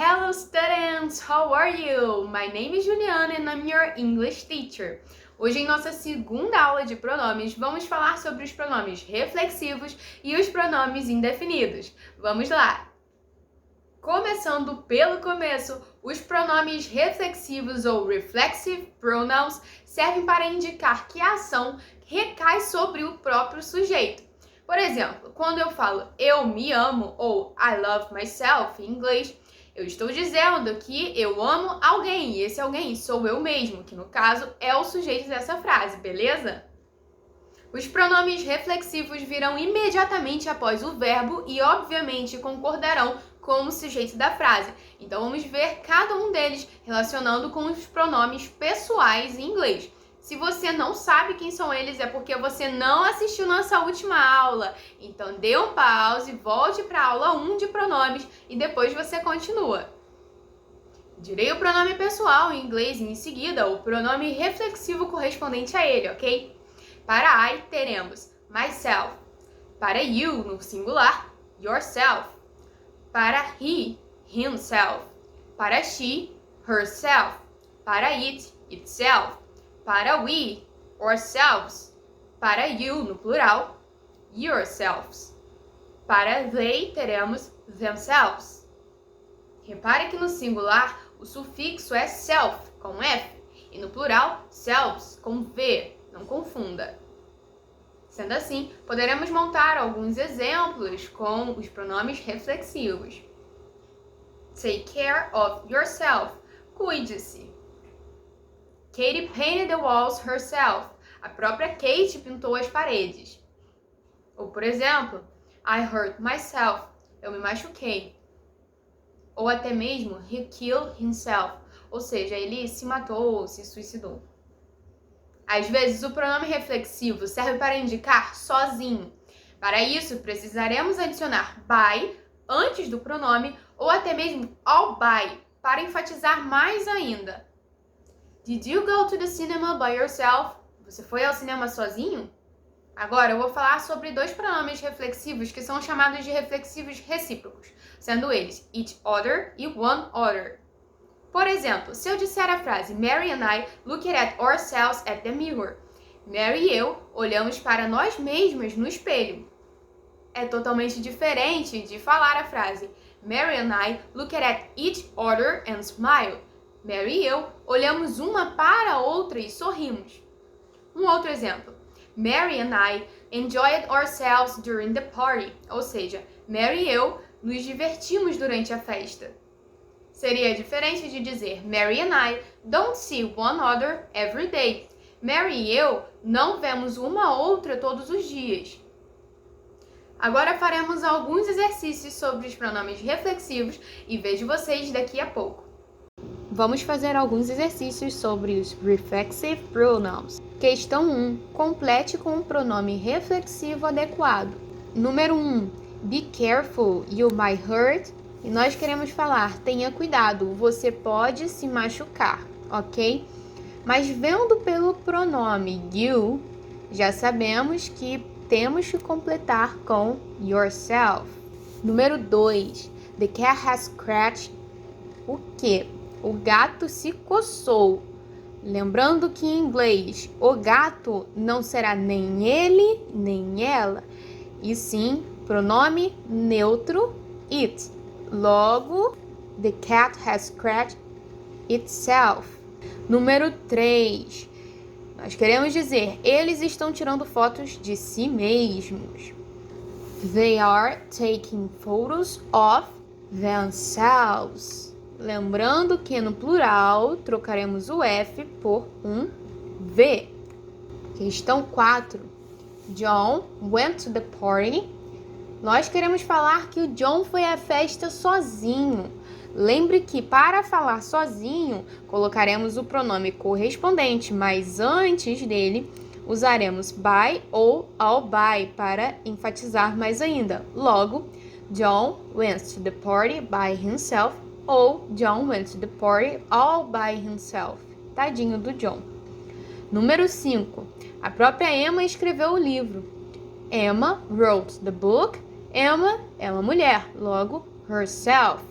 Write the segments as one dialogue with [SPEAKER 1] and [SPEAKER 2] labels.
[SPEAKER 1] Hello students, how are you? My name is Juliana and I'm your English teacher. Hoje em nossa segunda aula de pronomes, vamos falar sobre os pronomes reflexivos e os pronomes indefinidos. Vamos lá! Começando pelo começo, os pronomes reflexivos ou reflexive pronouns servem para indicar que a ação recai sobre o próprio sujeito. Por exemplo, quando eu falo eu me amo ou I love myself em inglês, eu estou dizendo que eu amo alguém e esse alguém sou eu mesmo, que no caso é o sujeito dessa frase, beleza? Os pronomes reflexivos virão imediatamente após o verbo e, obviamente, concordarão com o sujeito da frase. Então, vamos ver cada um deles relacionando com os pronomes pessoais em inglês. Se você não sabe quem são eles, é porque você não assistiu nossa última aula. Então, dê um pause, volte para a aula 1 de pronomes e depois você continua. Direi o pronome pessoal em inglês e, em seguida, o pronome reflexivo correspondente a ele, ok? Para I, teremos myself. Para you, no singular, yourself. Para he, himself. Para she, herself. Para it, itself. Para we, ourselves. Para you, no plural, yourselves. Para they, teremos themselves. Repare que no singular, o sufixo é self, com F, e no plural, selves, com V. Não confunda. Sendo assim, poderemos montar alguns exemplos com os pronomes reflexivos. Take care of yourself. Cuide-se. Katie painted the walls herself. A própria Kate pintou as paredes. Ou, por exemplo, I hurt myself. Eu me machuquei. Ou até mesmo, he killed himself. Ou seja, ele se matou ou se suicidou. Às vezes, o pronome reflexivo serve para indicar sozinho. Para isso, precisaremos adicionar by antes do pronome ou até mesmo all by, para enfatizar mais ainda. Did you go to the cinema by yourself? Você foi ao cinema sozinho? Agora, eu vou falar sobre dois pronomes reflexivos que são chamados de reflexivos recíprocos, sendo eles each other e one other. Por exemplo, se eu disser a frase Mary and I looked at ourselves at the mirror. Mary e eu olhamos para nós mesmas no espelho. É totalmente diferente de falar a frase Mary and I looked at each other and smiled. Mary e eu olhamos uma para a outra e sorrimos. Um outro exemplo. Mary and I enjoyed ourselves during the party. Ou seja, Mary e eu nos divertimos durante a festa. Seria diferente de dizer Mary and I don't see one another every day. Mary e eu não vemos uma outra todos os dias. Agora faremos alguns exercícios sobre os pronomes reflexivos e vejo vocês daqui a pouco. Vamos fazer alguns exercícios sobre os reflexive pronouns. Questão 1. Complete com um pronome reflexivo adequado. Número 1. Be careful, you might hurt. E nós queremos falar, tenha cuidado, você pode se machucar, ok? Mas vendo pelo pronome you, já sabemos que temos que completar com yourself. Número 2. The cat has scratched o quê? O gato se coçou. Lembrando que em inglês, o gato não será nem ele, nem ela, e sim pronome neutro it. Logo, the cat has scratched itself. Número 3. Nós queremos dizer, eles estão tirando fotos de si mesmos. They are taking photos of themselves. Lembrando que no plural, trocaremos o F por um V. Questão 4. John went to the party. Nós queremos falar que o John foi à festa sozinho. Lembre que para falar sozinho, colocaremos o pronome correspondente, mas antes dele, usaremos by ou all by para enfatizar mais ainda. Logo, John went to the party by himself ou John went to the party all by himself. Tadinho do John. Número 5. A própria Emma escreveu o livro. Emma wrote the book. Emma é uma mulher, logo herself.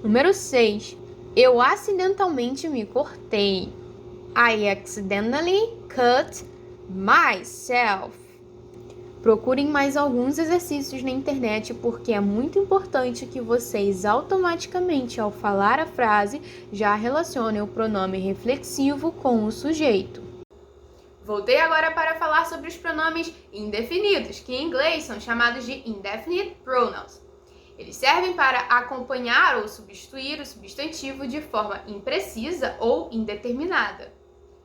[SPEAKER 1] Número 6. Eu acidentalmente me cortei. I accidentally cut myself. Procurem mais alguns exercícios na internet porque é muito importante que vocês automaticamente, ao falar a frase, já relacionem o pronome reflexivo com o sujeito. Voltei agora para falar sobre os pronomes indefinidos, que em inglês são chamados de indefinite pronouns. Eles servem para acompanhar ou substituir o substantivo de forma imprecisa ou indeterminada.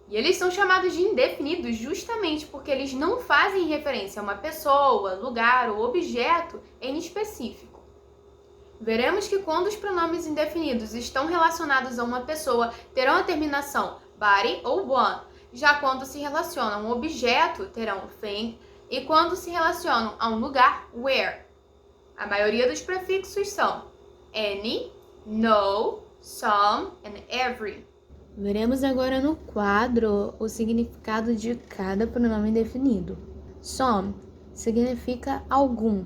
[SPEAKER 1] E eles são chamados de indefinidos justamente porque eles não fazem referência a uma pessoa, lugar ou objeto em específico. Veremos que quando os pronomes indefinidos estão relacionados a uma pessoa, terão a terminação body ou one. Já quando se relacionam a um objeto, terão thing. E quando se relacionam a um lugar, where. A maioria dos prefixos são any, no, some and every. Veremos agora no quadro o significado de cada pronome indefinido. Some significa algum.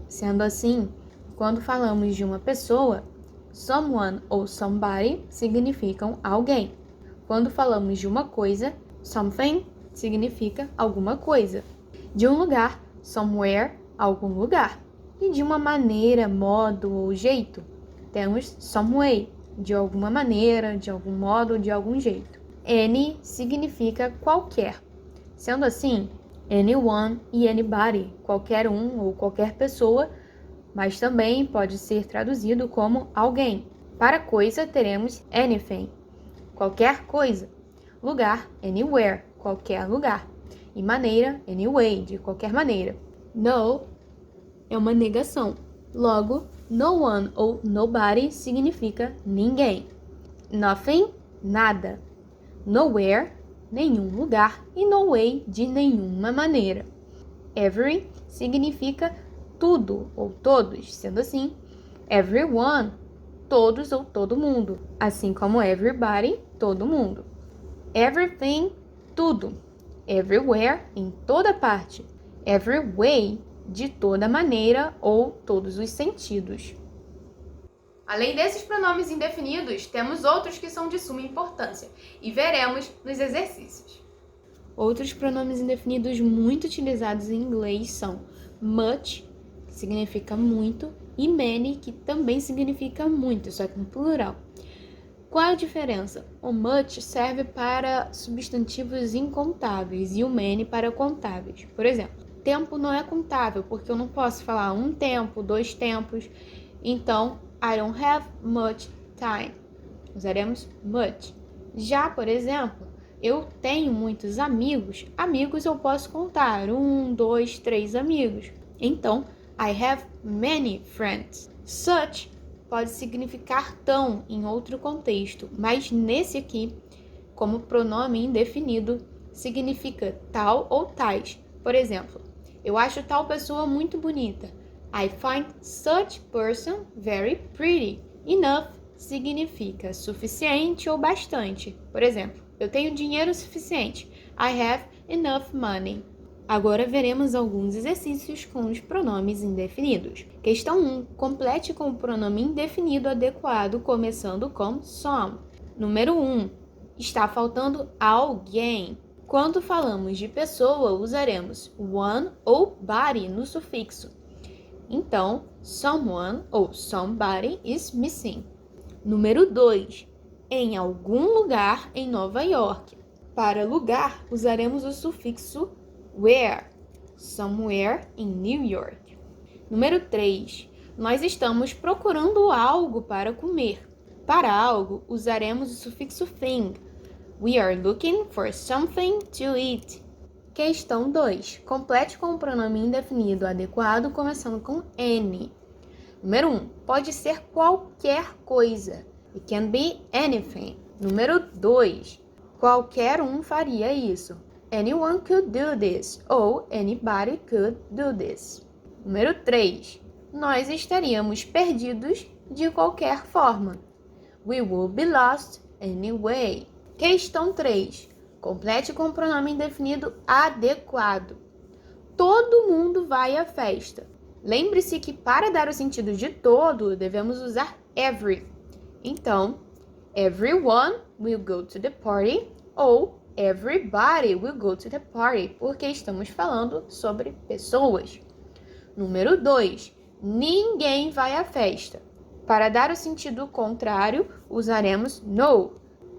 [SPEAKER 1] Sendo assim, quando falamos de uma pessoa, someone ou somebody significam alguém. Quando falamos de uma coisa, something significa alguma coisa. De um lugar, somewhere, algum lugar. E de uma maneira, modo ou jeito, temos some way, de alguma maneira, de algum modo, de algum jeito. Any significa qualquer. Sendo assim, anyone e anybody, qualquer um ou qualquer pessoa, mas também pode ser traduzido como alguém. Para coisa, teremos anything, qualquer coisa. Lugar, anywhere, qualquer lugar. E maneira, anyway, de qualquer maneira. No é uma negação. Logo, no one ou nobody significa ninguém. Nothing, nada. Nowhere, nenhum lugar. E no way, de nenhuma maneira. Every significa tudo ou todos, sendo assim, everyone, todos ou todo mundo, assim como everybody, todo mundo. Everything, tudo. Everywhere, em toda parte. Every way, de toda maneira ou todos os sentidos. Além desses pronomes indefinidos, temos outros que são de suma importância e veremos nos exercícios. Outros pronomes indefinidos muito utilizados em inglês são much, que significa muito, e many, que também significa muito, só que no plural. Qual é a diferença? O much serve para substantivos incontáveis e o many para contáveis. Por exemplo, tempo não é contável, porque eu não posso falar um tempo, 2 tempos. Então, I don't have much time. Usaremos much. Já, por exemplo, eu tenho muitos amigos. Amigos eu posso contar. 1, 2, 3 amigos. Então, I have many friends. Such pode significar tão em outro contexto, mas nesse aqui, como pronome indefinido, significa tal ou tais. Por exemplo, eu acho tal pessoa muito bonita. I find such person very pretty. Enough significa suficiente ou bastante. Por exemplo, eu tenho dinheiro suficiente. I have enough money. Agora veremos alguns exercícios com os pronomes indefinidos. Questão 1. Complete com o pronome indefinido adequado, começando com some. Número 1. Está faltando alguém. Quando falamos de pessoa, usaremos one ou body no sufixo. Então, someone ou somebody is missing. Número 2. Em algum lugar em Nova York. Para lugar, usaremos o sufixo where. Somewhere in New York. Número 3. Nós estamos procurando algo para comer. Para algo, usaremos o sufixo thing. We are looking for something to eat. Questão 2. Complete com o pronome indefinido adequado, começando com any. Número 1. Pode ser qualquer coisa. It can be anything. Número 2. Qualquer um faria isso. Anyone could do this. Ou anybody could do this. Número 3. Nós estaríamos perdidos de qualquer forma. We would be lost anyway. Questão 3. Complete com o pronome indefinido adequado. Todo mundo vai à festa. Lembre-se que para dar o sentido de todo, devemos usar every. Então, everyone will go to the party ou everybody will go to the party, porque estamos falando sobre pessoas. Número 2, ninguém vai à festa. Para dar o sentido contrário, usaremos no.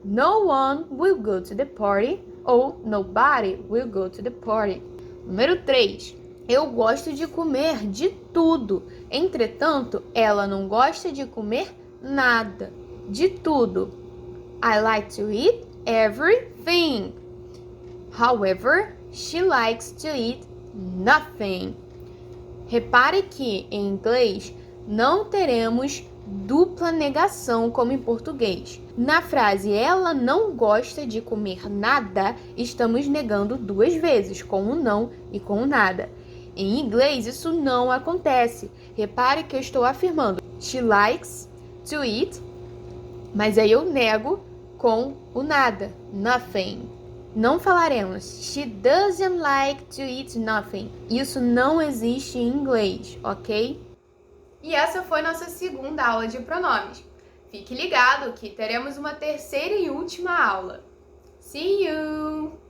[SPEAKER 1] No one will go to the party ou nobody will go to the party. Número 3, eu gosto de comer de tudo. Entretanto, ela não gosta de comer nada. De tudo. I like to eat everything. However, she likes to eat nothing. Repare que em inglês não teremos dupla negação como em português. Na frase ela não gosta de comer nada, estamos negando duas vezes, com o não e com o nada. Em inglês isso não acontece. Repare que eu estou afirmando she likes to eat, mas aí eu nego com o nada, nothing. Não falaremos she doesn't like to eat nothing. Isso não existe em inglês, ok? E essa foi nossa segunda aula de pronomes. Fique ligado que teremos uma terceira e última aula. See you!